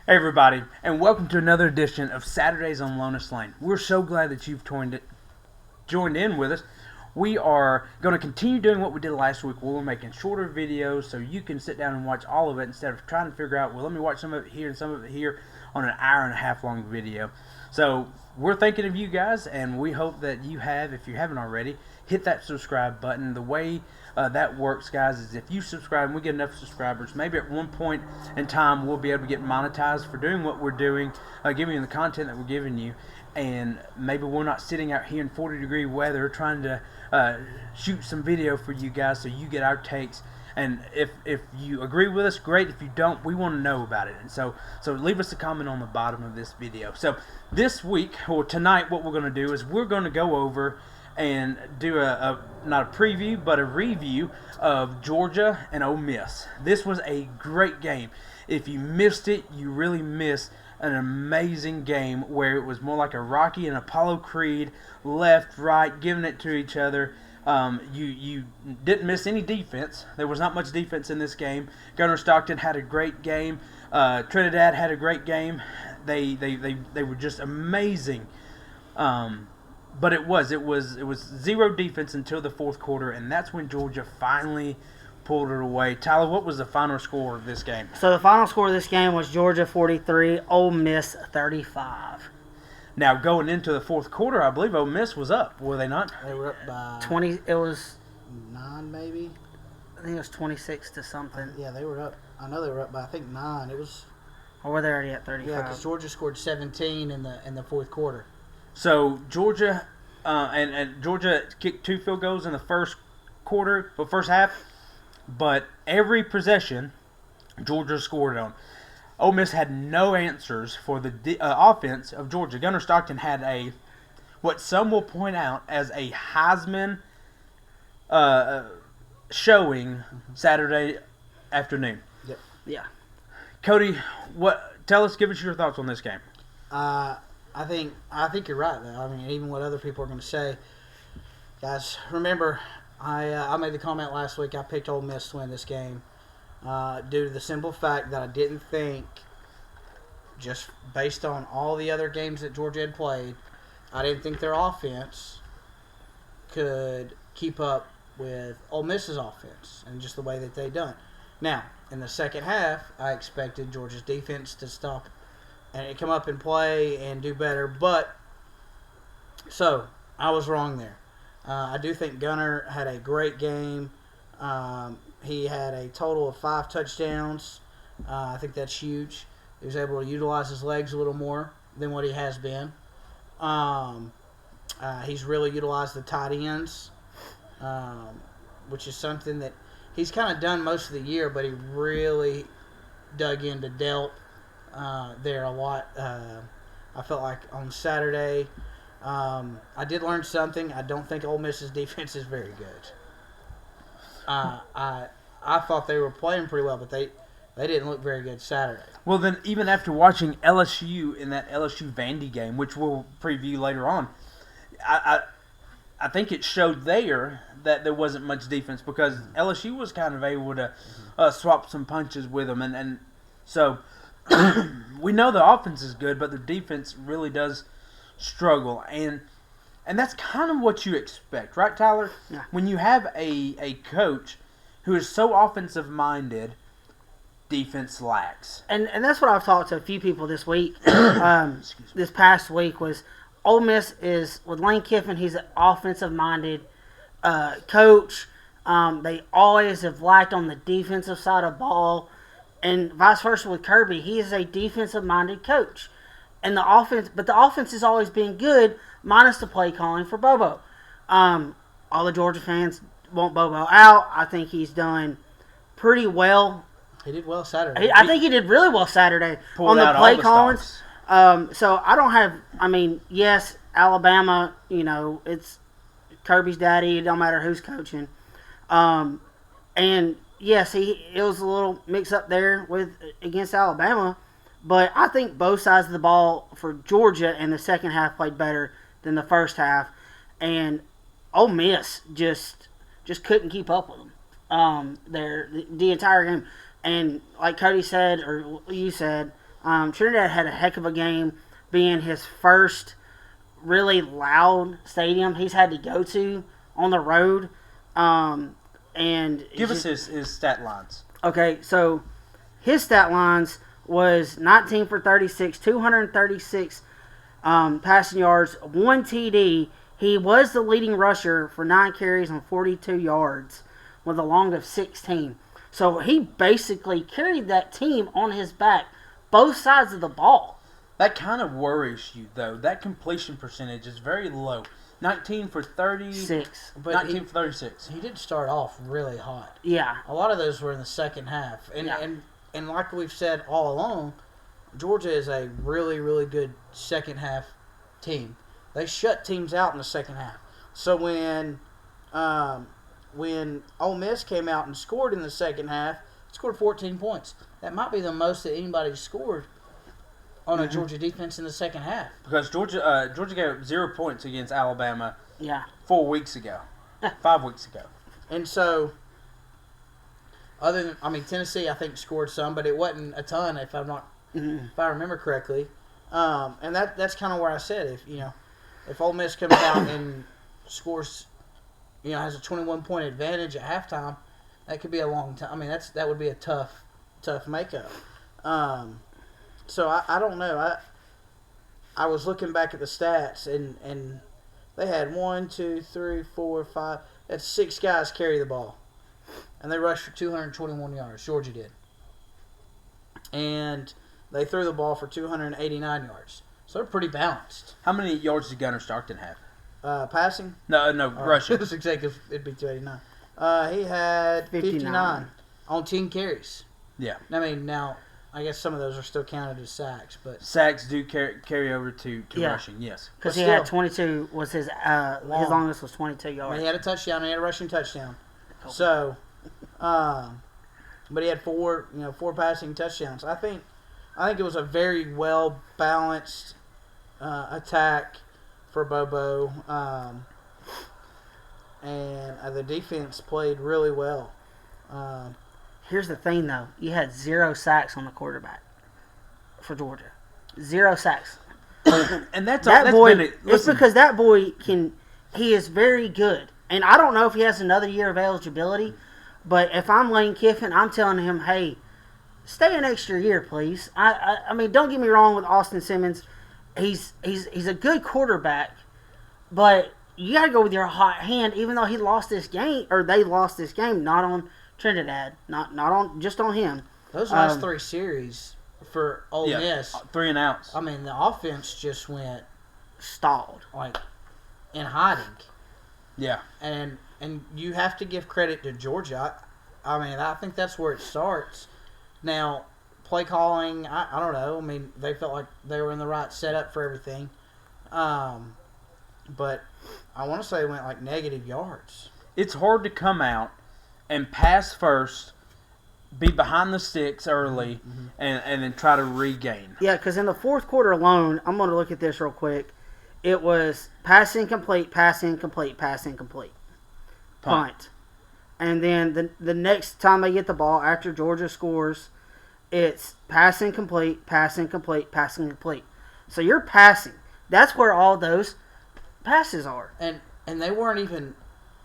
Hey everybody, and welcome to another edition of Saturdays on Lonis Lane. We're so glad that you've joined in with us. We are going to continue doing what we did last week, where we're making shorter videos so you can sit down and watch all of it instead of trying to figure out, well, let me watch some of it here and some of it here on an hour and a half long video. So we're thinking of you guys, and we hope that you have, if you haven't already, hit that subscribe button. The way that works, guys, is if you subscribe and we get enough subscribers, maybe at one point in time we'll be able to get monetized for doing what we're doing, giving you the content that we're giving you, and maybe we're not sitting out here in 40-degree weather trying to shoot some video for you guys so you get our takes. And if you agree with us, great. If you don't, we want to know about it. And so leave us a comment on the bottom of this video. So this week, or tonight, what we're going to do is we're going to go over and do not a preview, but a review of Georgia and Ole Miss. This was a great game. If you missed it, you really missed an amazing game where it was more like a Rocky and Apollo Creed, left, right, giving it to each other. You didn't miss any defense. There was not much defense in this game. Gunnar Stockton had a great game. Trinidad had a great game. They were just amazing. But it was zero defense until the fourth quarter, and that's when Georgia finally pulled it away. Tyler, what was the final score of this game? So the final score of this game was Georgia 43, Ole Miss 35. Now, going into the fourth quarter, I believe Ole Miss was up, were they not? They were up by 20. It was 9, maybe. I think it was 26 to something. Yeah, they were up. I know they were up by 9. It was. Or were they already at 35? Yeah, because Georgia scored 17 in the fourth quarter. So Georgia and Georgia kicked 2 field goals in the first half, but every possession Georgia scored on. Ole Miss had no answers for the offense of Georgia. Gunnar Stockton had what some will point out as a Heisman showing Saturday afternoon. Yep. Yeah. Cody, give us your thoughts on this game. I think you're right, though. I mean, even what other people are going to say. Guys, remember, I made the comment last week. I picked Ole Miss to win this game due to the simple fact that I didn't think, just based on all the other games that Georgia had played, I didn't think their offense could keep up with Ole Miss's offense and just the way that they done. Now, in the second half, I expected Georgia's defense to stop and come up and play and do better. So I was wrong there. I do think Gunnar had a great game. He had a total of 5 touchdowns. I think that's huge. He was able to utilize his legs a little more than what he has been. He's really utilized the tight ends, which is something that he's kind of done most of the year, but he really dug into Delp there a lot. I felt like on Saturday, I did learn something. I don't think Ole Miss's defense is very good. I thought they were playing pretty well, but they didn't look very good Saturday. Well, then, even after watching LSU in that LSU Vandy game, which we'll preview later on, I think it showed there that there wasn't much defense because LSU was kind of able to swap some punches with them, and so we know the offense is good, but the defense really does struggle, and that's kind of what you expect, right, Tyler? Yeah. When you have a coach who is so offensive-minded, defense lacks. And that's what I've talked to a few people this week. This past week was Ole Miss is, with Lane Kiffin, he's an offensive-minded coach. They always have lacked on the defensive side of ball. And vice versa with Kirby. He is a defensive-minded coach. And the offense has always been good, minus the play calling for Bobo. All the Georgia fans want Bobo out. I think he's done pretty well. He did well Saturday. I think he did really well Saturday Pulled on the out play all the callings. stops. So I don't have. I mean, yes, Alabama. It's Kirby's daddy. It don't matter who's coaching. And yes, it was a little mix up there against Alabama, but I think both sides of the ball for Georgia in the second half played better than the first half, and Ole Miss just couldn't keep up with them. The entire game. And like Cody said, or you said, Trinidad had a heck of a game, being his first really loud stadium he's had to go to on the road. And Give us his stat lines. Okay, so his stat lines was 19 for 36, 236 passing yards, 1 TD. He was the leading rusher for 9 carries and 42 yards with a long of 16. So he basically carried that team on his back, both sides of the ball. That kind of worries you, though. That completion percentage is very low. 19 for 36. But 19 for 36. He did start off really hot. Yeah. A lot of those were in the second half. And like we've said all along, Georgia is a really, really good second half team. They shut teams out in the second half. So when Ole Miss came out and scored in the second half, scored 14 points. That might be the most that anybody scored on a Georgia defense in the second half. Because Georgia gave up 0 points against Alabama 4 weeks ago. 5 weeks ago. And so, Tennessee I think scored some, but it wasn't a ton if I remember correctly. And that's kind of where I said if Ole Miss comes out and scores, has a 21-point advantage at halftime, that could be a long time. That would be a tough makeup. So I don't know. I was looking back at the stats and they had 1, 2, 3, 4, 5. That's 6 guys carry the ball, and they rushed for 221 yards. Georgia did, and they threw the ball for 289 yards. So they're pretty balanced. How many yards did Gunnar Stockton have? Passing? No, rushing. It's exactly. It'd be 289. He had 59 on 10 carries. Yeah. Now I guess some of those are still counted as sacks, but sacks do carry over to rushing. Yes, because he had 22. Was his longest was 22 yards. He had a touchdown. He had a rushing touchdown. So, but he had four passing touchdowns. I think it was a very well balanced attack for Bobo, and the defense played really well. Here's the thing, though. You had 0 sacks on the quarterback for Georgia. 0 sacks. And that's boy. Been it's because that boy he is very good. And I don't know if he has another year of eligibility, but if I'm Lane Kiffin, I'm telling him, hey, stay an extra year, please. I mean, don't get me wrong with Austin Simmons. He's a good quarterback, but you got to go with your hot hand, even though he lost this game, or they lost this game, not on Trinidad, not on just on him. Those last 3 series for Ole Miss, 3 and outs. The offense just went stalled, like in hiding. Yeah, and you have to give credit to Georgia. I think that's where it starts. Now, play calling, I don't know. They felt like they were in the right setup for everything, but I want to say it went like negative yards. It's hard to come out and pass first, be behind the sticks early, and then try to regain. Yeah, because in the fourth quarter alone, I'm going to look at this real quick. It was pass incomplete, pass incomplete, pass incomplete, punt. And then the next time they get the ball after Georgia scores, it's pass incomplete, pass incomplete, pass incomplete. So you're passing. That's where all those passes are. And they weren't even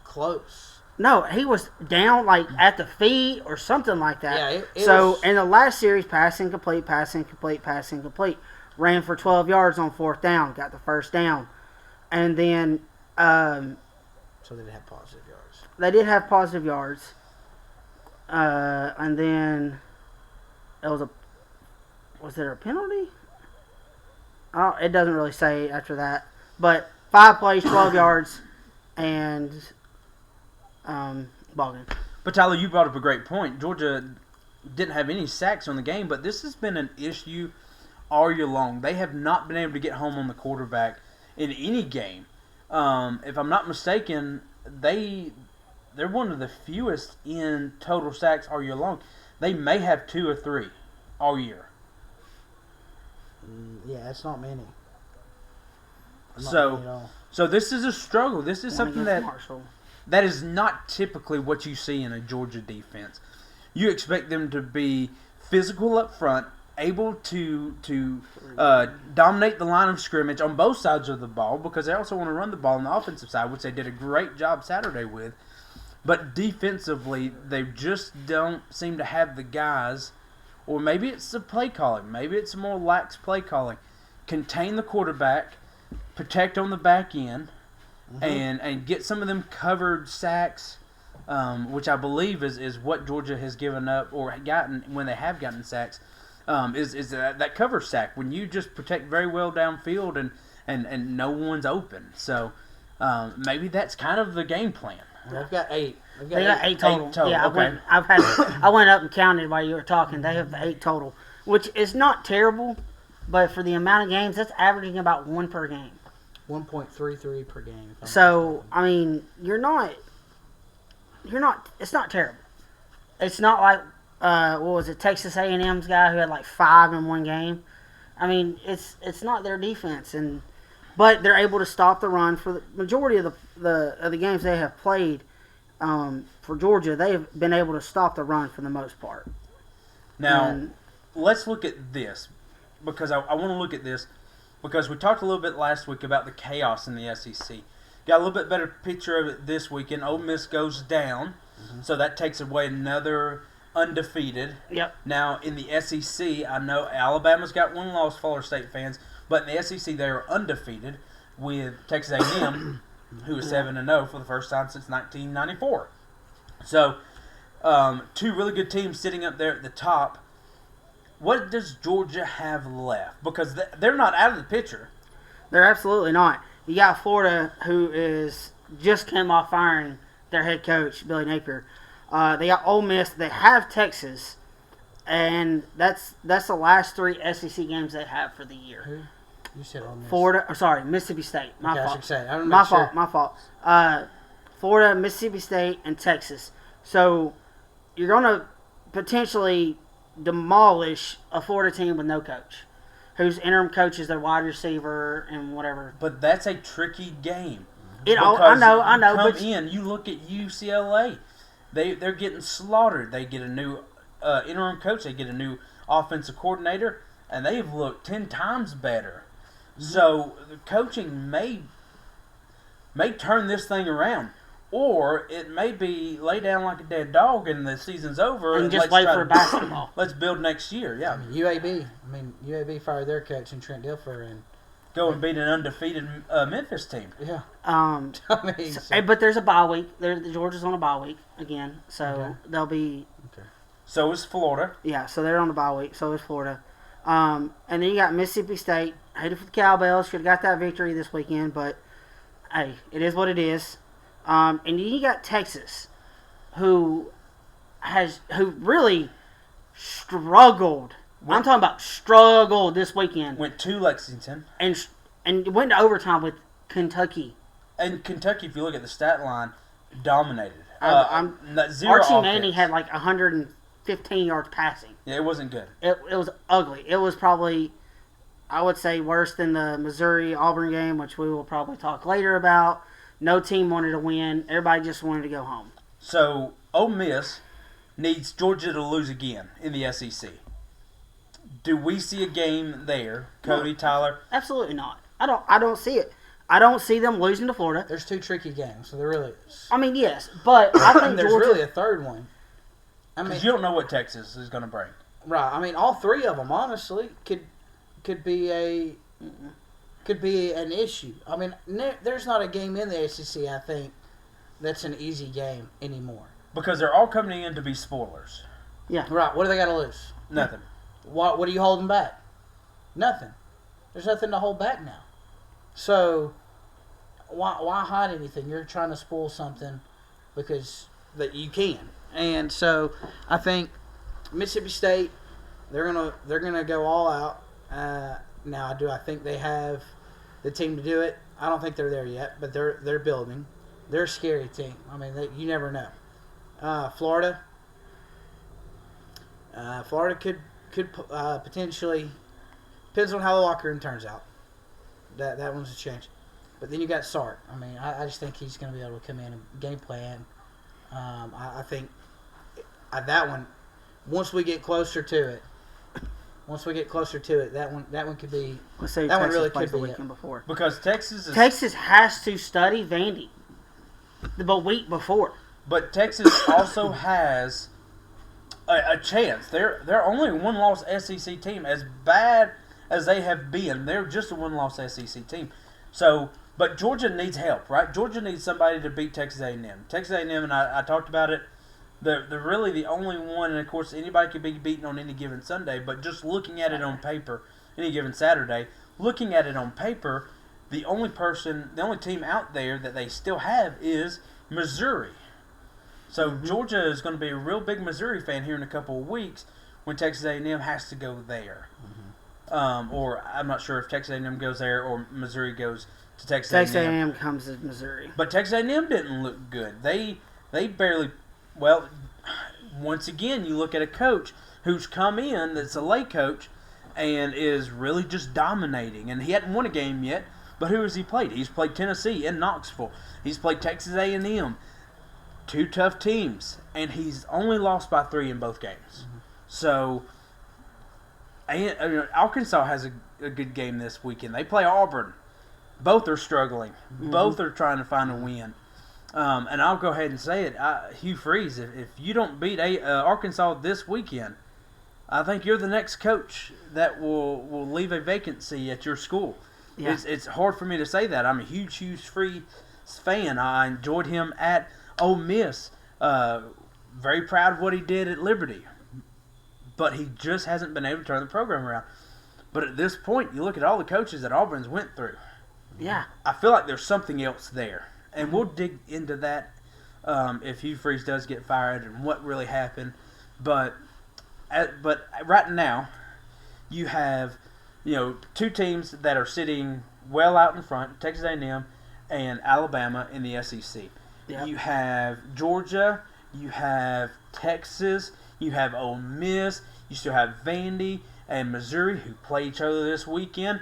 close. No, he was down like at the feet or something like that. Yeah, it so was... in the last series, pass incomplete, pass incomplete, pass incomplete. Ran for 12 yards on 4th down, got the first down. And then... so they did have positive yards. They did have positive yards. And then... Was there a penalty? Oh, it doesn't really say after that. But 5 plays, 12 yards, and... ball game. But Tyler, you brought up a great point. Georgia didn't have any sacks on the game, but this has been an issue all year long. They have not been able to get home on the quarterback in any game. If I'm not mistaken, they're one of the fewest in total sacks all year long. They may have 2 or 3 all year. Yeah, that's not many. So this is a struggle. This is something that is not typically what you see in a Georgia defense. You expect them to be physical up front able to dominate the line of scrimmage on both sides of the ball, because they also want to run the ball on the offensive side, which they did a great job Saturday with. But defensively, they just don't seem to have the guys, or maybe it's the play calling. Maybe it's more lax play calling. Contain the quarterback, protect on the back end, and get some of them covered sacks, which I believe is what Georgia has given up or gotten when they have gotten sacks, is that cover sack, when you just protect very well downfield and no one's open. So maybe that's kind of the game plan. They've got 8. They got 8 total. Eight total, Yeah, okay. I went up and counted while you were talking. They have 8 total, which is not terrible, but for the amount of games, that's averaging about 1 per game. 1.33 per game. So I mean, it's not terrible. It's not like what was it, Texas A&M's guy who had like 5 in one game. I mean, it's not their defense, but they're able to stop the run for the majority of the games they have played. For Georgia, they have been able to stop the run for the most part. Now, let's look at this, because I want to look at this because we talked a little bit last week about the chaos in the SEC. Got a little bit better picture of it this weekend. Ole Miss goes down, so that takes away another undefeated. Yep. Now, in the SEC, I know Alabama's got 1 loss, Florida State fans, but in the SEC, they are undefeated with Texas A&M, who is 7-0 for the first time since 1994. So, 2 really good teams sitting up there at the top. What does Georgia have left? Because they're not out of the picture. They're absolutely not. You got Florida, who is just came off firing their head coach, Billy Napier. They got Ole Miss. They have Texas, and that's the last 3 SEC games they have for the year. Who? You said Ole Miss. Mississippi State. My Okay, fault. I should say. I don't My know. fault. My fault. Florida, Mississippi State, and Texas. So you're going to potentially demolish a Florida team with no coach, whose interim coach is their wide receiver and whatever. But that's a tricky game. I know. But you look at UCLA. They're getting slaughtered. They get a new interim coach. They get a new offensive coordinator, and they've looked 10 times better. So the coaching may turn this thing around, or it may be lay down like a dead dog and the season's over and just let's wait for basketball. Let's build next year. Yeah, UAB fired their coach and Trent Dilfer and go and beat an undefeated Memphis team. Yeah. But there's a bye week. Georgia's on a bye week again, so they'll be. Okay. So is Florida. Yeah, so they're on a bye week. So is Florida. And then you got Mississippi State. Hated for the Cowbells. Should have got that victory this weekend, but hey, it is what it is. And then you got Texas, who really struggled. I'm talking about struggled this weekend. Went to Lexington and went to overtime with Kentucky. And Kentucky, if you look at the stat line, dominated. Archie Manning had like 115 yards passing. Yeah, it wasn't good. It was ugly. It was probably, I would say, worse than the Missouri-Auburn game, which we will probably talk later about. No team wanted to win. Everybody just wanted to go home. So, Ole Miss needs Georgia to lose again in the SEC. Do we see a game there, Cody, Tyler? Absolutely not. I don't see it. I don't see them losing to Florida. There's 2 tricky games, so there really is. I mean, yes, but I think there's Georgia, really a third one. Because you don't know what Texas is going to bring. Right. I mean, all 3 of them, honestly, could be an issue. I mean, there's not a game in the SEC, I think, that's an easy game anymore. Because they're all coming in to be spoilers. Yeah. Right. What do they got to lose? Nothing. What are you holding back? Nothing. There's nothing to hold back now. So, why hide anything? You're trying to spoil something because that you can. And so, I think Mississippi State, they're gonna go all out. Now, I think they have the team to do it. I don't think they're there yet, but they're building. They're a scary team. I mean, you never know. Florida could potentially, depends on how the locker room turns out. That one's a change. But then you got Sark. I mean, I just think he's going to be able to come in and game plan. I think that one, once we get closer to it, once we get closer to it, that one could be. Let's say That one Texas really plays could the be weekend before. Because Texas has to study Vandy the week before. But Texas also has a chance. They're only a one-loss SEC team. As bad as they have been, they're just a one-loss SEC team. So, but Georgia needs help, right? Georgia needs somebody to beat Texas A&M. Texas A&M, and I talked about it. They're really the only one, and of course anybody could be beaten on any given Sunday. But just looking at it on paper, any given Saturday, looking at it on paper, the only team out there that they still have is Missouri. So Georgia is going to be a real big Missouri fan here in a couple of weeks when Texas A&M has to go there. Or I'm not sure if Texas A&M goes there or Missouri goes to Texas A&M. Texas A&M comes to Missouri. But Texas A&M didn't look good. They barely. Well, once again, you look at a coach who's come in that's a lay coach and is really just dominating. And he hadn't won a game yet. But who has he played? He's played Tennessee in Knoxville. He's played Texas A&M. Two tough teams, and he's only lost by 3 in both games. So, Arkansas has a good game this weekend. They play Auburn. Both are struggling. Both are trying to find a win. And I'll go ahead and say it, Hugh Freeze, if you don't beat Arkansas this weekend, I think you're the next coach that will leave a vacancy at your school. Yeah. It's hard for me to say that. I'm a huge Freeze fan. I enjoyed him at Ole Miss. Very proud of what he did at Liberty. But he just hasn't been able to turn the program around. But at this point, you look at all the coaches that Auburn's went through. Yeah. I feel like there's something else there. And we'll dig into that if Hugh Freeze does get fired and what really happened. But right now, you have two teams that are sitting well out in front, Texas A&M and Alabama in the SEC. Yep. You have Georgia, you have Texas, you have Ole Miss, you still have Vandy and Missouri who play each other this weekend,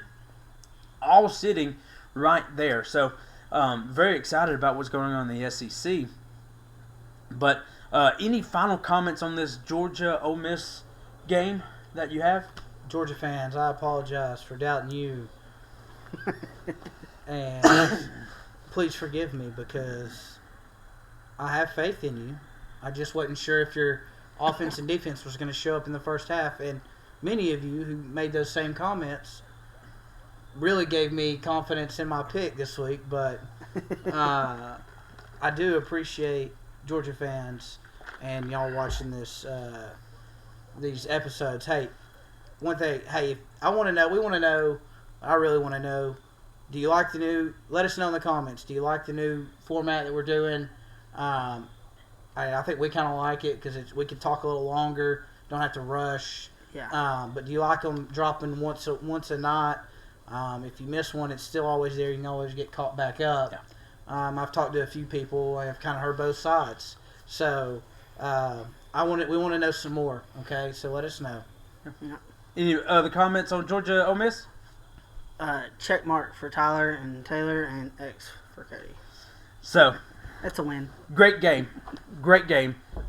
all sitting right there. So, very excited about what's going on in the SEC. But any final comments on this Georgia-Ole Miss game that you have? Georgia fans, I apologize for doubting you. And please forgive me because I have faith in you. I just wasn't sure if your offense and defense was going to show up in the first half. And many of you who made those same comments really gave me confidence in my pick this week. But I do appreciate Georgia fans and y'all watching these episodes. Hey, one thing, I want to know, I really want to know, do you like let us know in the comments, do you like the new format that we're doing? I think we kind of like it because we can talk a little longer, don't have to rush. Yeah. But do you like them dropping once a night? If you miss one, it's still always there. You can always get caught back up. Yeah. I've talked to a few people. I've kind of heard both sides. So we want to know some more. Okay, so let us know. Yeah. Any other comments on Georgia Ole Miss? Check mark for Tyler and Taylor and X for Cody. So that's a win. Great game.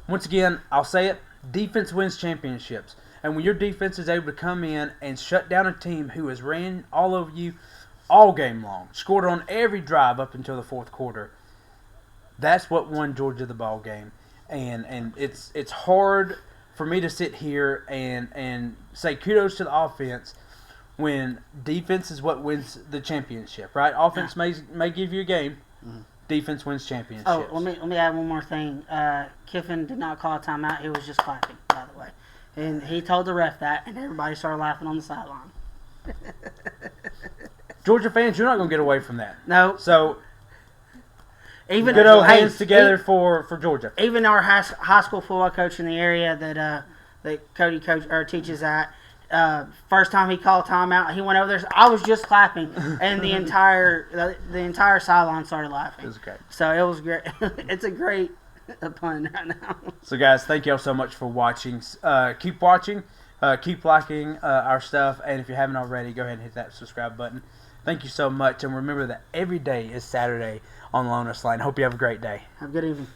Once again, I'll say it. Defense wins championships. And when your defense is able to come in and shut down a team who has ran all over you all game long, scored on every drive up until the fourth quarter, that's what won Georgia the ball game. And it's hard for me to sit here and say kudos to the offense when defense is what wins the championship, right? Offense may give you a game. Mm-hmm. Defense wins championships. Oh, let me add one more thing. Kiffin did not call a timeout. He was just clapping, by the way. And he told the ref that, and everybody started laughing on the sideline. Georgia fans, you're not going to get away from that. No. So, even good old hands together for Georgia. Even our high school football coach in the area that Cody teaches at, first time he called timeout, he went over there. I was just clapping, and the entire sideline started laughing. It was great. So it was great. It's a great pun right now. So guys, thank y'all so much for watching. Keep watching, keep liking our stuff, and if you haven't already, go ahead and hit that subscribe button. Thank you so much, and remember that every day is Saturday on Loneslide. Hope you have a great day. Have a good evening.